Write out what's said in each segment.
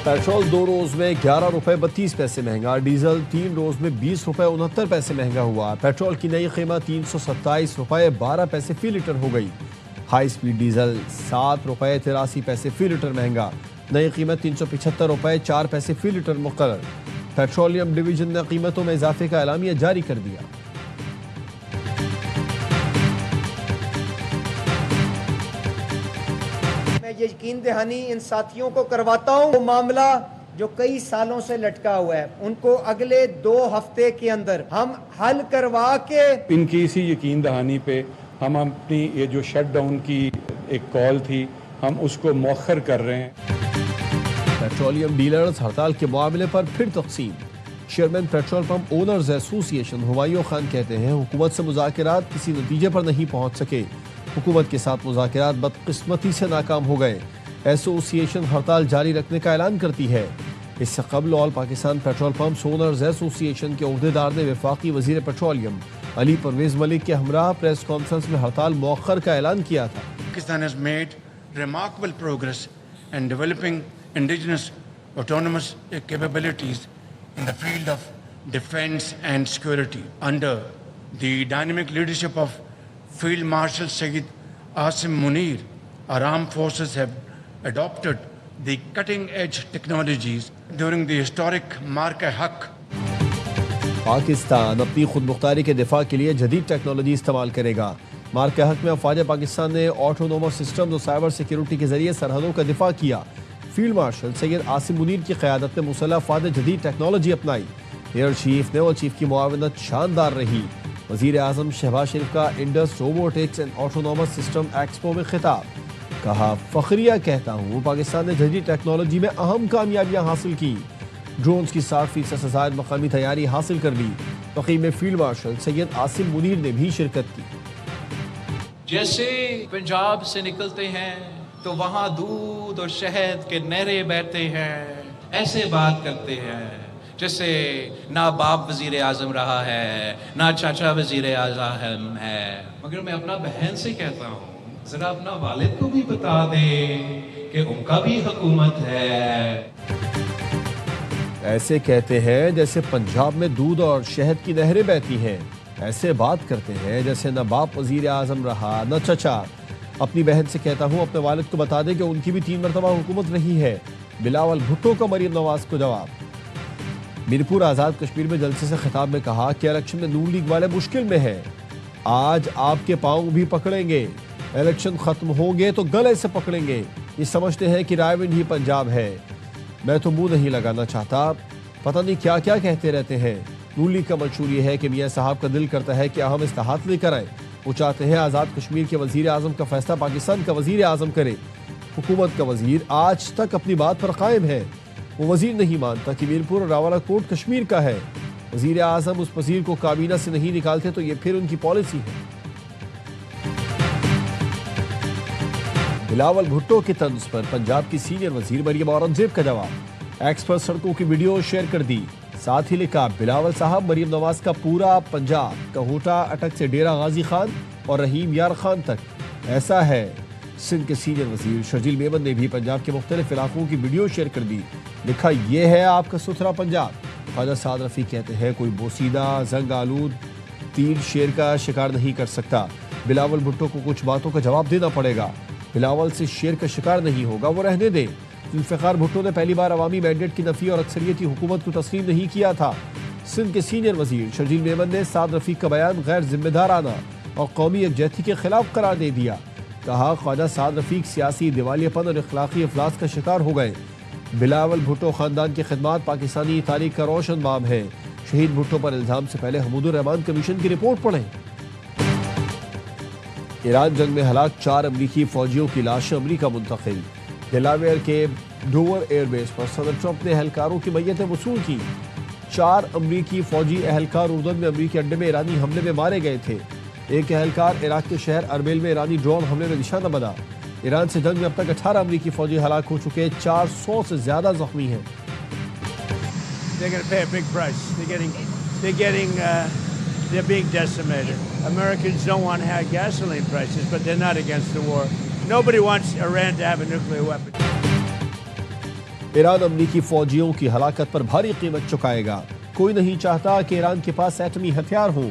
Petrol 2 روز میں 11 روپے 32 پیسے مہنگا، ڈیزل 3 روز میں 20 روپے 69 پیسے مہنگا ہوا۔ پیٹرول کی نئی قیمت 327 روپے 12 پیسے فی لیٹر ہو گئی۔ ہائی سپیڈ ڈیزل 7 روپے 83 پیسے فی لیٹر مہنگا، نئی قیمت 375 روپے 4 پیسے فی لیٹر مقرر۔ پیٹرولیم ڈویژن نے قیمتوں میں اضافے کا اعلامیہ جاری کر دیا۔ یہ یقین دہانی ان ساتھیوں کو کرواتا ہوں، وہ معاملہ جو کئی سالوں سے لٹکا ہوا ہے ان کو اگلے 2 ہفتے کے اندر ہم حل کروا کے ان کی اسی یقین دہانی پہ ہم اپنی یہ جو شٹ ڈاؤن کی ایک کال تھی ہم اس کو مؤخر کر رہے ہیں۔ پیٹرولیم ڈیلرز ہڑتال کے معاملے پر پھر تقسیم۔ چیئرمین پیٹرول پمپ اونرز ایسوسی ایشن ہمایوں خان کہتے ہیں حکومت سے مذاکرات کسی نتیجے پر نہیں پہنچ سکے، حکومت کے ساتھ مذاکرات بدقسمتی سے ناکام ہو گئے۔ ایسوسی ایشن ہڑتال جاری رکھنے کا اعلان کرتی ہے۔ اس سے قبل آل پاکستان پیٹرول پمپس اونرز ایسوسی ایشن کے عہدیدار نے وفاقی وزیر پیٹرولیم علی پرویز ملک کے ہمراہ پریس کانفرنس میں ہڑتال مؤخر کا اعلان کیا تھا۔ Pakistan has made remarkable progress in developing indigenous autonomous capabilities in the field of defense and security. Under the dynamic leadership of Field Marshal Sayyid Asim Munir, our armed forces have adopted the cutting-edge technologies during the historic Mark-e-Haq. Pakistan اپنی خود مختاری کے دفاع کے لیے جدید technology استعمال کرے گا۔ مارکے حق میں افواج پاکستان نے آٹونومس سسٹمز اور سائبر سیکیورٹی کے ذریعے سرحدوں کا دفاع کیا۔ فیلڈ مارشل سید عاصم منیر کی قیادت میں مسلح افواج نے جدید ٹیکنالوجی اپنائی۔ ایئر چیف نیول چیف کی معاونت شاندار رہی۔ وزیر اعظم شہباز شریف کا Indus robotics and autonomous system expo میں خطاب، کہا فخریہ کہتا ہوں پاکستان نے جدید ٹیکنالوجی میں اہم کامیابیاں حاصل کی، ڈرونز کی 60% سے زائد مقامی تیاری حاصل کر لی۔ تقریب میں فیلڈ مارشل سید عاصم منیر نے بھی شرکت کی۔ جیسے پنجاب سے نکلتے ہیں تو وہاں دودھ اور شہد کے نہریں بہتے ہیں، ایسے بات کرتے ہیں جیسے نہ باپ وزیر اعظم رہا ہے نہ چاچا وزیر اعظم ہے۔ مگر میں اپنا بہن سے کہتا ہوں ذرا اپنا والد کو بھی بتا دے کہ ان کا بھی حکومت ہے۔ ایسے کہتے ہیں جیسے پنجاب میں دودھ اور شہد کی نہریں بہتی ہیں، ایسے بات کرتے ہیں جیسے نہ باپ وزیر اعظم رہا نہ چچا۔ اپنی بہن سے کہتا ہوں اپنے والد کو بتا دیں کہ ان کی بھی 3 مرتبہ حکومت رہی ہے۔ بلاول بھٹو کا مریم نواز کو جواب۔ میرپور آزاد کشمیر میں جلسے سے خطاب میں کہا کہ الیکشن میں نون لیگ والے مشکل میں ہیں، آج آپ کے پاؤں بھی پکڑیں گے، الیکشن ختم ہوں گے تو گلے سے پکڑیں گے۔ یہ سمجھتے ہیں کہ رائے ونڈ ہی پنجاب ہے، میں تو منہ نہیں لگانا چاہتا، پتہ نہیں کیا کیا کہتے رہتے ہیں۔ نون لیگ کا منشور یہ ہے کہ میاں صاحب کا دل کرتا ہے کہ اہم اصلاحات لے کر آئیں، وہ چاہتے ہیں آزاد کشمیر کے وزیر اعظم کا فیصلہ پاکستان کا وزیر اعظم کرے۔ حکومت کا وزیر آج تک اپنی بات پر قائم ہے، وہ وزیر نہیں مانتا کہ میرپور اور راولہ کوٹ کشمیر کا ہے۔ وزیر اعظم اس وزیر کو کابینہ سے نہیں نکالتے تو یہ پھر ان کی پالیسی ہے۔ بلاول بھٹو کے طنز پر پنجاب کی سینئر وزیر مریم اورنگزیب کا جواب، ایکس پر سڑکوں کی ویڈیو شیئر کر دی، ساتھ ہی لکھا بلاول صاحب مریم نواز کا پورا پنجاب کہوٹا اٹک سے ڈیرہ غازی خان اور رحیم یار خان تک ایسا ہے۔ سندھ کے سینئر وزیر شرجیل میمن نے بھی پنجاب کے مختلف علاقوں کی ویڈیو شیئر کر دی، لکھا یہ ہے آپ کا ستھرا پنجاب۔ خواجہ سعد رفیق کہتے ہیں کوئی بوسیدہ زنگ آلود تیر شیر کا شکار نہیں کر سکتا، بلاول بھٹو کو کچھ باتوں کا جواب دینا پڑے گا، بلاول سے شیر کا شکار نہیں ہوگا، وہ رہنے دیں۔ ذوالفقار بھٹو نے پہلی بار عوامی مینڈیٹ کی نفی اور اکثریتی حکومت کو تسلیم نہیں کیا تھا۔ سندھ کے سینئر وزیر شرجیل میمن نے سعد رفیق کا بیان غیر ذمہ دارانہ اور قومی یکجہتی کے خلاف قرار دے دیا، کہا خواجہ سعد رفیق سیاسی دیوالیہ پن اور اخلاقی افلاس کا شکار ہو گئے۔ بلاول بھٹو خاندان کی خدمات پاکستانی تاریخ کا روشن باب ہے۔ شہید بھٹو پر الزام سے پہلے حمود الرحمان کمیشن کی رپورٹ پڑھیں۔ ایران جنگ میں ہلاک 4 امریکی فوجیوں کی لاشیں امریکہ منتقل۔ ڈیلاویئر کے ڈوور ایئر بیس پر صدر ٹرمپ نے اہلکاروں کی میتیں وصول کی۔ 4 امریکی فوجی اہلکار اردن میں امریکی اڈے میں ایرانی حملے میں مارے گئے تھے۔ ایک اہلکار عراق کے شہر اربیل میں ایرانی ڈرون حملے میں نشانہ بنا۔ ایران سے جنگ میں اب تک 18 امریکی فوجی ہلاک ہو چکے، 400 سے زیادہ زخمی ہیں۔ They're being decimated. Americans don't want high gasoline prices, but they're not against the war. Nobody wants Iran to have a nuclear weapon. Iran امریکی فوجیوں کی ہلاکت پر بھاری قیمت چکائے گا۔ کوئی نہیں چاہتا کہ ایران کے پاس ایٹمی ہتھیار ہوں۔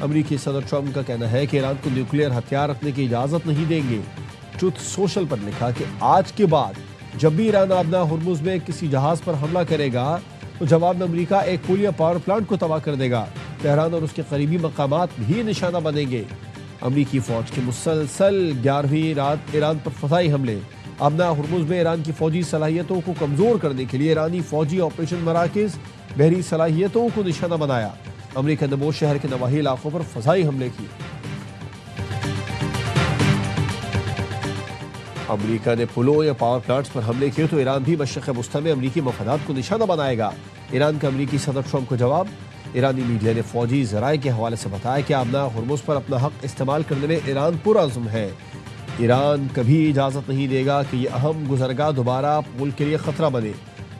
امریکی صدر ٹرمپ کا کہنا ہے کہ ایران کو نیوکلیئر ہتھیار رکھنے کی اجازت نہیں دیں گے۔ ٹروتھ سوشل پر لکھا کہ آج کے بعد جب بھی ایران آبنا ہرمز میں کسی جہاز پر حملہ کرے گا تو جواب میں امریکہ ایک پل یا پاور پلانٹ کو تباہ کر دے گا۔ تہران اور اس کے قریبی مقامات بھی نشانہ بنیں گے۔ امریکی فوج کے مسلسل 11ویں رات ایران پر فضائی حملے۔ آبنا ہرمز میں ایران کی فوجی صلاحیتوں کو کمزور کرنے کے لیے ایرانی فوجی آپریشن مراکز بحری صلاحیتوں کو نشانہ بنایا۔ امریکہ نے بوش شہر کے نواحی علاقوں پر فضائی حملے کیے۔ امریکہ نے پلوں یا پاور پلانٹس پر حملے کیے تو ایران بھی مشرق وسطی میں امریکی مفادات کو نشانہ بنائے گا۔ ایران کا امریکی صدر ٹرمپ کو جواب۔ ایرانی میڈیا نے فوجی ذرائع کے حوالے سے بتایا کہ آبنا ہرمز پر اپنا حق استعمال کرنے میں ایران پرعزم ہے۔ ایران کبھی اجازت نہیں دے گا کہ یہ اہم گزرگاہ دوبارہ ملک کے لیے خطرہ بنے۔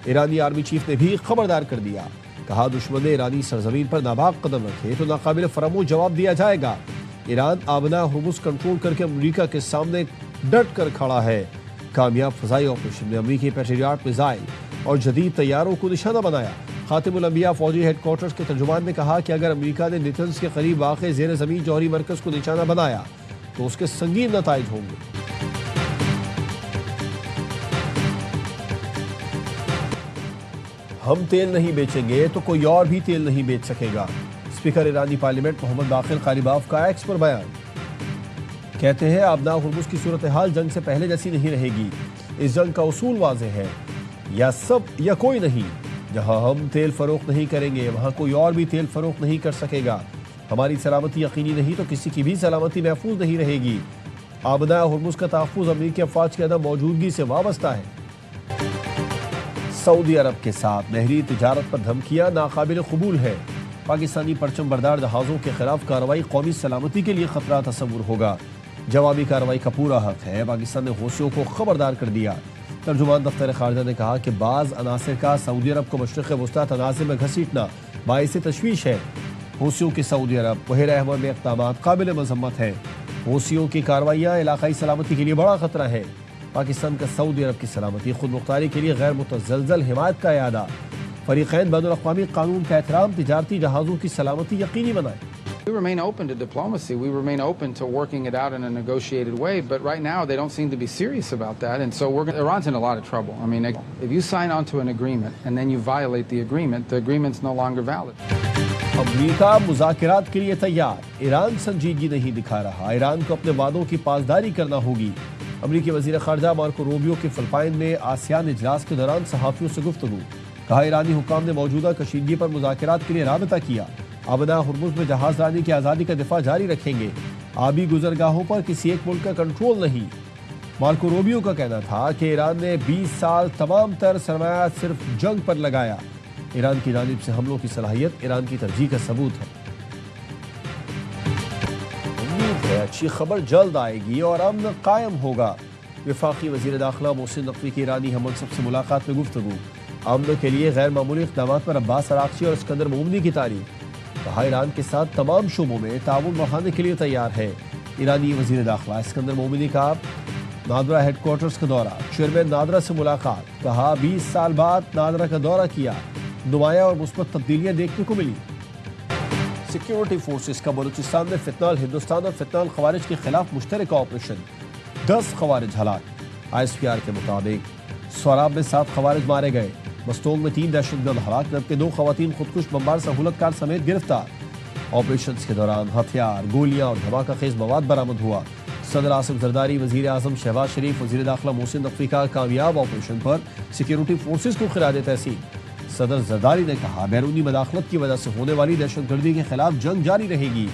ایرانی آرمی چیف نے بھی خبردار کر دیا، کہا دشمن نے ایرانی سرزمین پر ناپاک قدم رکھے تو ناقابل فراموش جواب دیا جائے گا۔ ایران آبنا ہرمز کنٹرول کر کے امریکہ کے سامنے ڈٹ کر کھڑا ہے۔ کامیاب فضائی آپریشن میں امریکی پیٹریاٹ میزائل اور جدید طیاروں کو نشانہ بنایا۔ خاتم الانبیاء فوجی ہیڈ کوارٹرز کے ترجمان نے کہا کہ اگر امریکہ نے نیتنز کے قریب واقع زیر زمین جوہری مرکز کو نشانہ بنایا تو اس کے سنگین نتائج ہوں گے۔ ہم تیل نہیں بیچیں گے تو کوئی اور بھی تیل نہیں بیچ سکے گا۔ اسپیکر ایرانی پارلیمنٹ محمد باقر قالیباف کا ایکس پر بیان۔ کہتے ہیں آبنا ہرمز کی صورتحال جنگ سے پہلے جیسی نہیں رہے گی۔ اس جنگ کا اصول واضح ہے، یا سب یا کوئی نہیں۔ جہاں ہم تیل فروخت نہیں کریں گے وہاں کوئی اور بھی تیل فروخت نہیں کر سکے گا۔ ہماری سلامتی یقینی نہیں تو کسی کی بھی سلامتی محفوظ نہیں رہے گی۔ آبنا ہرمز کا تحفظ امریکی افواج کی عدم موجودگی سے وابستہ ہے۔ سعودی عرب کے ساتھ بحری تجارت پر دھمکیاں ناقابل قبول ہے۔ پاکستانی پرچم بردار جہازوں کے خلاف کارروائی قومی سلامتی کے لیے خطرہ تصور ہوگا۔ جوابی کارروائی کا پورا حق ہے۔ پاکستان نے حوثیوں کو خبردار کر دیا۔ ترجمان دفتر خارجہ نے کہا کہ بعض عناصر کا سعودی عرب کو مشرق وسطی تنازع میں گھسیٹنا باعث تشویش ہے۔ حوثیوں کی سعودی عرب بحیرہ احمر میں اقدامات قابل مذمت ہیں۔ حوثیوں کی کارروائیاں علاقائی سلامتی کے لیے بڑا خطرہ ہے۔ پاکستان کا سعودی عرب کی سلامتی خود مختاری کے لیے غیر متزلزل حمایت کا اعادہ۔ فریقین بین الاقوامی قانون کا احترام تجارتی جہازوں کی سلامتی یقینی بنائیں۔ We remain open to diplomacy. We remain open to working it out in a negotiated way. But right now, they don't seem to be serious about that. And so Iran's in a lot of trouble. I mean, if you sign on to an agreement and then you violate the agreement's no longer valid. امریکہ مذاکرات کے لیے تیار۔ ایران سنجیدگی نہیں دکھا رہا۔ ایران کو اپنے وعدوں کی پاسداری کرنا ہوگی۔ امریکی وزیر خارجہ مارکو روبیو کی فلپائن میں آسیان اجلاس کے دوران صحافیوں سے گفتگو۔ کہا ایرانی حکام نے موجودہ کشیدگی پر مذاکرات کے لیے رابطہ کیا۔ آبنا ہرمز میں جہاز رانی کی آزادی کا دفاع جاری رکھیں گے۔ آبی گزرگاہوں پر کسی ایک ملک کا کنٹرول نہیں۔ مارکو روبیو کا کہنا تھا کہ ایران نے 20 سال تمام تر سرمایہ صرف جنگ پر لگایا۔ ایران کی جانب سے حملوں کی صلاحیت ایران کی ترجیح کا ثبوت ہے۔ امید ہے اچھی خبر جلد آئے گی اور امن قائم ہوگا۔ وفاقی وزیر داخلہ محسن نقوی کی ایرانی ہم منصب سے ملاقات میں گفتگو۔ امن کے لیے غیر معمولی اقدامات پر عباس عراقچی اور اسکندر مومنی کی تعریف۔ کہا ایران کے ساتھ تمام شعبوں میں تعاون بڑھانے کے لیے تیار ہے۔ ایرانی وزیر داخلہ اسکندر مومنی کا نادرا ہیڈ کوارٹرز کا دورہ۔ چیئرمین نادرا سے ملاقات۔ کہا 20 سال بعد نادرا کا دورہ کیا، نمایاں اور مثبت تبدیلیاں دیکھنے کو ملی۔ سیکیورٹی فورسز کا بلوچستان میں فتنہ الہندوستان اور فتنہ الخوارج کے خلاف مشترکہ آپریشن، 10 خوارج ہلاک۔ ISPR کے مطابق سوراب میں 7 خوارج مارے گئے۔ مستونگ میں 3 دہشت گرد ہلاک، جبکہ 2 خواتین خودکش بمبار سہولت کار سمیت گرفتار۔ آپریشنز کے دوران ہتھیار، گولیاں اور دھماکہ خیز مواد برآمد ہوا۔ صدر آصف زرداری، وزیر اعظم شہباز شریف، وزیر داخلہ محسن نقوی کا کامیاب آپریشن پر سیکیورٹی فورسز کو خراج تحسین۔ صدر زرداری نے کہا بیرونی مداخلت کی وجہ سے ہونے والی دہشت گردی کے خلاف جنگ جاری رہے گی۔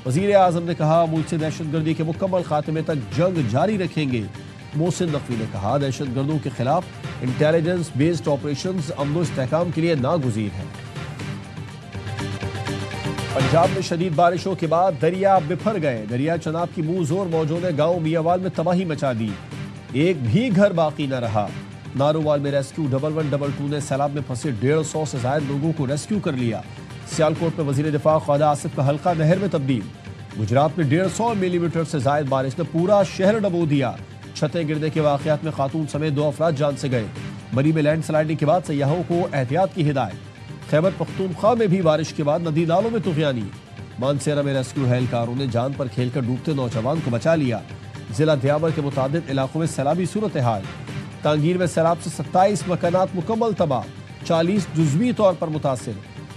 وزیر اعظم نے کہا ملک سے دہشت گردی کے مکمل خاتمے تک جنگ جاری رکھیں گے۔ محسن نقوی نے کہا دہشت گردوں کے خلاف انٹیلیجنس بیسڈ آپریشنز امن و استحکام کے لیے ناگزیر ہیں۔ پنجاب میں شدید بارشوں کے بعد دریا بپھر گئے۔ دریا چناب کی منہ زور موجود گاؤں میاوال میں تباہی مچا دی، ایک بھی گھر باقی نہ رہا۔ نارووال میں ریسکیو 1122 نے سیلاب میں پھنسے 150 سے زائد لوگوں کو ریسکیو کر لیا۔ سیالکوٹ میں وزیر دفاع خواجہ آصف کا حلقہ نہر میں تبدیل۔ گجرات میں 150 ملی میٹر سے زائد بارش نے پورا شہر ڈبو دیا۔ چھتیں گرنے کے واقعات میں خاتون سمیت 2 افراد جان سے گئے۔ بری میں لینڈ سلائڈنگ کے بعد سیاحوں کو احتیاط کی ہدایت۔ خیبر پختونخوا میں بھی بارش کے بعد ندی نالوں میں طغیانی، مانسیرا میں ریسکیو اہلکاروں نے جان پر کھیل کر ڈوبتے نوجوان کو بچا لیا۔ ضلع دیابر کے متعدد علاقوں میں سیلابی صورتحال، تانگیر میں سیلاب سے 27 مکانات مکمل تباہ، 40 جزوی طور پر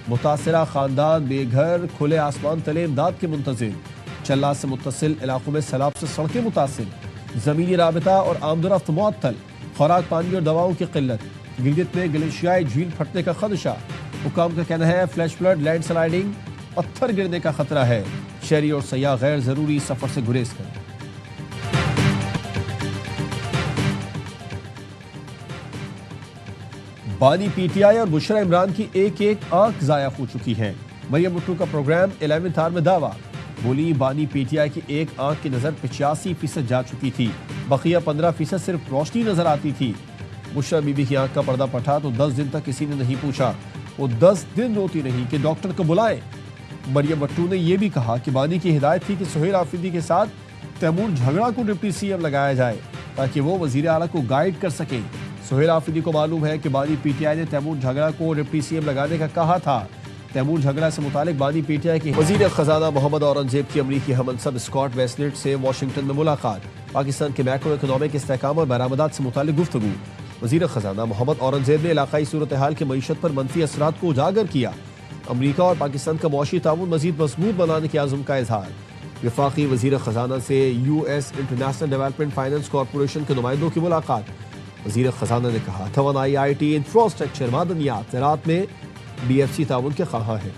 متاثرہ خاندان بے گھر، کھلے آسمان تلے امداد کے منتظر۔ چلا سے متصل علاقوں میں سیلاب سے سڑکیں متاثر، زمینی رابطہ اور آمد و رفت معطل، خوراک پانی اور دواؤں کی قلت۔ گلگت میں گلیشیائی جھیل پھٹنے کا خدشہ، حکام کا کہنا ہے فلیش فلڈ، لینڈ سلائڈنگ، پتھر گرنے کا خطرہ ہے، شہری اور سیاح غیر ضروری سفر سے گریز کریں۔ بانی پی ٹی آئی اور بشرا عمران کی ایک آنکھ ضائع ہو چکی ہے۔ مریم بھٹو کا پروگرام 11th آور میں دعویٰ، بولی بانی پی ٹی آئی کی ایک آنکھ کی نظر 85% جا چکی تھی، بقیہ 15% صرف روشنی نظر آتی تھی۔ بشرا بی بی کی آنکھ کا پردہ پھٹا تو 10 دن تک کسی نے نہیں پوچھا، وہ 10 دن روتی رہی کہ ڈاکٹر کو بلائیں۔ مریم بھٹو نے یہ بھی کہا کہ بانی کی ہدایت تھی کہ سہیل آفریدی کے ساتھ تیمور جھگڑا کو ڈپٹی سی ایم لگایا جائے تاکہ وہ وزیر اعلیٰ کو گائیڈ کر سکیں۔ سہیل آفریدی کو معلوم ہے کہ بانی پی ٹی آئی نے تیمور جھگڑا کو ڈپٹی سی ایم لگانے کا کہا تھا۔ تیمور جھگڑا سے متعلق بانی پی ٹی آئی کی وزیر خزانہ محمد اورنگزیب کی امریکی ہم منصب اسکاٹ بیسنٹ سے واشنگٹن میں ملاقات، پاکستان کے میکرو اکنامک استحکام اور برآمدات سے متعلق گفتگو۔ وزیر خزانہ محمد اورنگزیب نے علاقائی صورتحال کے معیشت پر منفی اثرات کو اجاگر کیا۔ امریکہ اور پاکستان کا معاشی تعاون مزید مضبوط بنانے کے عزم کا اظہار۔ وفاقی وزیر خزانہ سے U S international development finance corporation کے نمائندوں کی ملاقات۔ وزیر خزانہ نے کہا توانائی، آئی ٹی، انفراسٹرکچر، معدنیات، زراعت میں بی ایف سی تعاون کے خواہاں ہیں۔